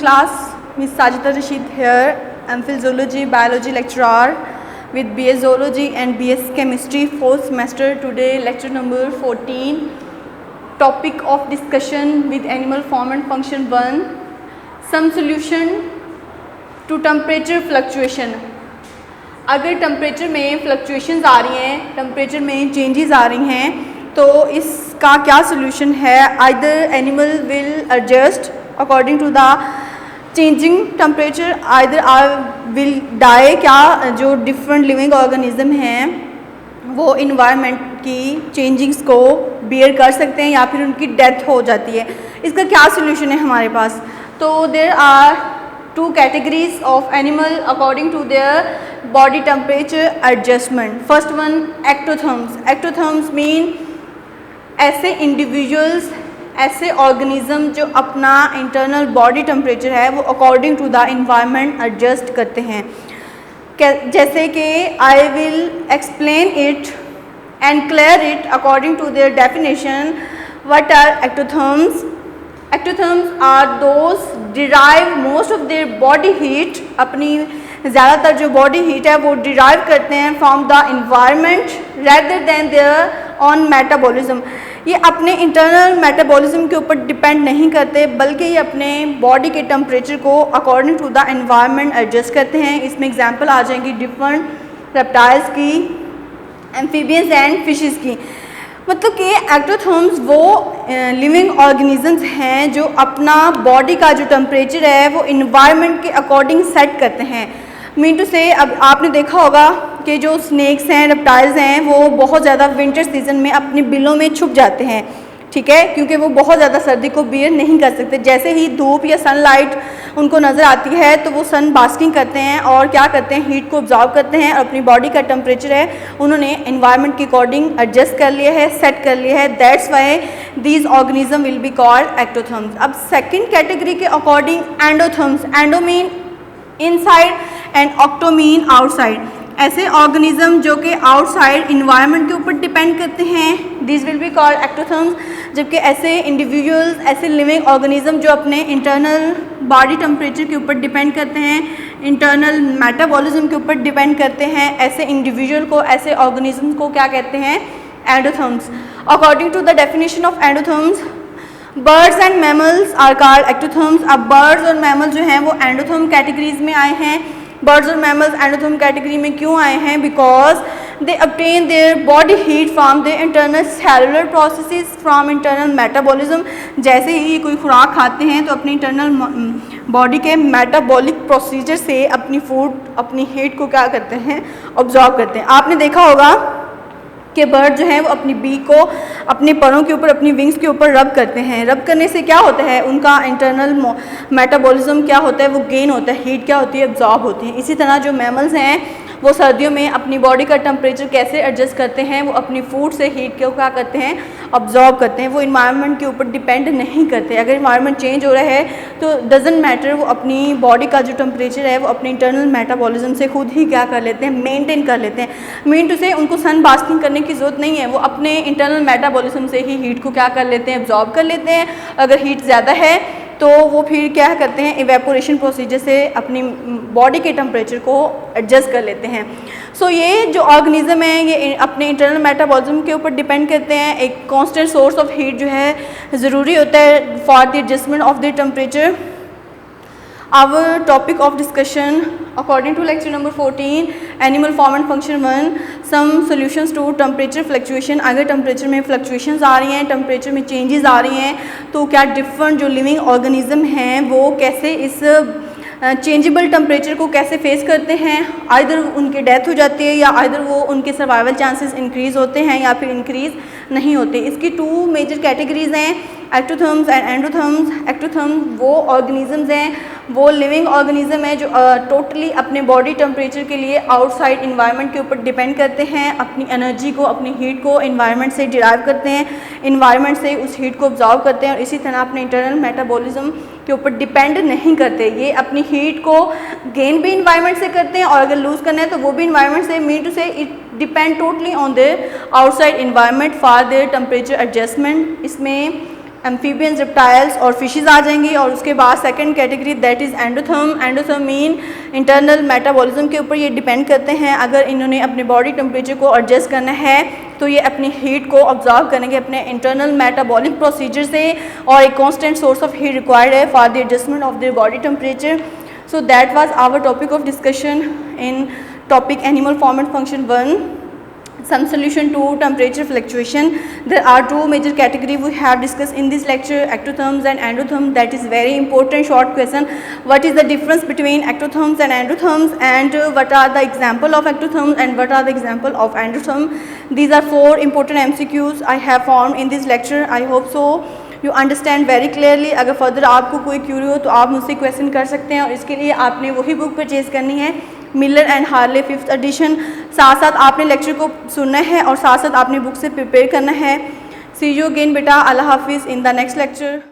class. Miss Sajida Rashid here. I'm Zoology Biology lecturer with BS Zoology and BS Chemistry 4th semester. Today lecture number 14. Topic of discussion with animal form and function 1. Some solution to temperature fluctuation. अगर temperature में fluctuations आ रही हैं, temperature में changes आ रही हैं, तो इसका क्या सोल्यूशन है? Either animal will adjust according to the changing temperature, either will die. क्या जो डिफरेंट लिविंग ऑर्गेनिज्म हैं वो इन्वायरमेंट की चेंजिंग्स को बियर कर सकते हैं या फिर उनकी डेथ हो जाती है। इसका क्या सोल्यूशन है हमारे पास? तो there are two categories of animal according to their body temperature adjustment. First one, ectotherms. Ectotherms mean ऐसे individuals, ऐसे organism जो अपना internal body temperature है वो according to the environment adjust करते हैं। जैसे कि I will explain it and clear it according to their definition. What are ectotherms? Ectotherms are those derive most of their body heat, अपनी ज़्यादातर जो body heat है वो derive करते हैं from the environment rather than their own metabolism. ये अपने internal metabolism के ऊपर depend नहीं करते बल्कि ये अपने body के temperature को according to the environment adjust करते हैं। इसमें example आ जाएंगी different reptiles की, amphibians and fishes की। मतलब कि एक्टोथर्म्स वो लिविंग ऑर्गेनिजम्स हैं जो अपना बॉडी का जो टेम्परेचर है वो इन्वायरमेंट के अकॉर्डिंग सेट करते हैं। मीन टू से अब आपने देखा होगा कि जो स्नेक्स हैं, रेप्टाइल्स हैं, वो बहुत ज़्यादा विंटर सीजन में अपने बिलों में छुप जाते हैं, ठीक है, क्योंकि वो बहुत ज़्यादा सर्दी को बियर नहीं कर सकते। जैसे ही धूप या सनलाइट उनको नज़र आती है तो वो सन बास्किंग करते हैं और क्या करते हैं, हीट को ऑब्जॉर्व करते हैं और अपनी बॉडी का टेम्परेचर है उन्होंने एनवायरनमेंट के अकॉर्डिंग एडजस्ट कर लिया है, सेट कर लिया है। That's why these organism will be called ectotherms. अब सेकेंड कैटेगरी के according endotherms. Endo mean inside and ecto mean outside. ऐसे ऑर्गेनिज्म जो कि आउटसाइड इन्वायरमेंट के ऊपर डिपेंड करते हैं, this will be called ectotherms. जबकि ऐसे इंडिविजुअल्स, ऐसे लिविंग ऑर्गेनिज्म जो अपने इंटरनल बॉडी टेम्परेचर के ऊपर डिपेंड करते हैं, इंटरनल मेटाबॉलिज्म के ऊपर डिपेंड करते हैं, ऐसे इंडिविजुअल को, ऐसे ऑर्गेनिज्म को क्या कहते हैं? Endotherms. According to the definition of endotherms, birds and mammals are called ectotherms. अब बर्ड्स और मैमल जो हैं वो एंडोथर्म कैटेगरीज में आए हैं। बर्ड्स और मैमल्स एंडोथर्म कैटेगरी में क्यों आए हैं? Because they obtain their body heat from their internal cellular processes, from internal metabolism। जैसे ही कोई खुराक खाते हैं तो अपनी इंटरनल बॉडी के मेटाबॉलिक प्रोसीजर से अपनी फूड, अपनी हीट को क्या करते हैं? ऑब्जॉर्व करते हैं। आपने देखा होगा कि बर्ड जो है वो अपनी बीक को अपने परों के ऊपर, अपनी विंग्स के ऊपर रब करते हैं। रब करने से क्या होता है? उनका इंटरनल मेटाबॉलिज्म क्या होता है? वो गेन होता है, हीट क्या होती है? एब्जॉर्ब होती है। इसी तरह जो मैमल्स हैं वो सर्दियों में अपनी बॉडी का टेम्परेचर कैसे एडजस्ट करते हैं? वो अपनी फूड से हीट को क्या करते हैं? ऑब्जॉर्ब करते हैं। वो इन्वायरमेंट के ऊपर डिपेंड नहीं करते। अगर इन्वायरमेंट चेंज हो रहा है तो डजेंट मैटर, वो अपनी बॉडी का जो टेम्परेचर है वो अपने इंटरनल मेटाबॉलिज्म से खुद ही क्या कर लेते हैं? मेंटेन कर लेते हैं। मीन टू से उनको सन बास्किंग करने की ज़रूरत नहीं है, वो अपने इंटरनल मेटाबॉलिज्म से ही हीट को क्या कर लेते हैं? एब्जॉर्ब कर लेते हैं। अगर हीट ज़्यादा है तो वो फिर क्या करते हैं? इवेपोरेशन प्रोसीजर से अपनी बॉडी के टेम्परेचर को एडजस्ट कर लेते हैं। सो ये जो ऑर्गेनिज्म है ये अपने इंटरनल मेटाबॉलिज्म के ऊपर डिपेंड करते हैं। एक कांस्टेंट सोर्स ऑफ हीट जो है ज़रूरी होता है for the adjustment of the temperature. Our topic of discussion according to lecture number 14, animal form and function 1, some solutions to temperature fluctuation। अगर टेम्परेचर में फ्लक्चुएशंस आ रही हैं, टेम्परेचर में चेंजेस आ रही हैं, तो क्या डिफरेंट जो लिविंग ऑर्गेनिज्म हैं वो कैसे इस चेंजेबल टेम्परेचर को कैसे फेस करते हैं? आइदर उनकी डेथ हो जाती है या आइदर वो उनके सर्वाइवल चांसेस इंक्रीज़ होते हैं या फिर इंक्रीज़ नहीं होते। इसकी टू मेजर कैटेगरीज हैं, एक्टोथर्म्स एंड एंडोथर्म्स। एक्टोथर्म्स वो ऑर्गेनिजम्स हैं, वो लिविंग ऑर्गेनिज्म है जो टोटली अपने बॉडी टेम्परेचर के लिए आउटसाइड इन्वायरमेंट के ऊपर डिपेंड करते हैं, अपनी एनर्जी को, अपनी हीट को इन्वायरमेंट से डिराइव करते हैं, इन्वायरमेंट से उस हीट को ऑब्जॉर्व करते हैं और इसी तरह अपने इंटरनल मेटाबॉलिज्म के ऊपर डिपेंड नहीं करते। ये अपनी हीट को गेन भी इन्वायरमेंट से करते हैं और अगर लूज़ करना है तो वो भी इन्वायरमेंट से। मीन टू से it depend totally on their outside environment for their temperature adjustment. इसमें एम्फीबियंस, रेप्टाइल्स और फिशेस आ जाएंगी। और उसके बाद second category that is endotherm. Endotherm mean internal metabolism के ऊपर ये डिपेंड करते हैं। अगर इन्होंने अपने बॉडी टेम्परेचर को एडजस्ट करना है तो ये अपनी हीट को ऑब्जर्व करेंगे अपने इंटरनल मेटाबॉलिक प्रोसीजर से, और एक constant source of heat required है for the adjustment of their body temperature. So that was our topic of discussion in topic animal form and function 1. Some solution to temperature fluctuation. There are two major categories we have discussed in this lecture, ectotherms and endotherms. That is very important short question. What is the difference between ectotherms and endotherms, and what are the example of ectotherms and what are the example of endotherm? These are 4 important MCQs I have formed in this lecture. I hope so you understand very clearly. अगर further आपको कोई Curie हो तो आप मुझसे question कर सकते हैं, और इसके लिए आपने वही बुक परचेज़ करनी है, Miller and Harley 5th addition. साथ साथ आपने लेक्चर को सुनना है और साथ साथ आपने बुक से प्रिपेयर करना है। सी यू अगेन बेटा, अल्लाह हाफिज़ इन द नेक्स्ट लेक्चर।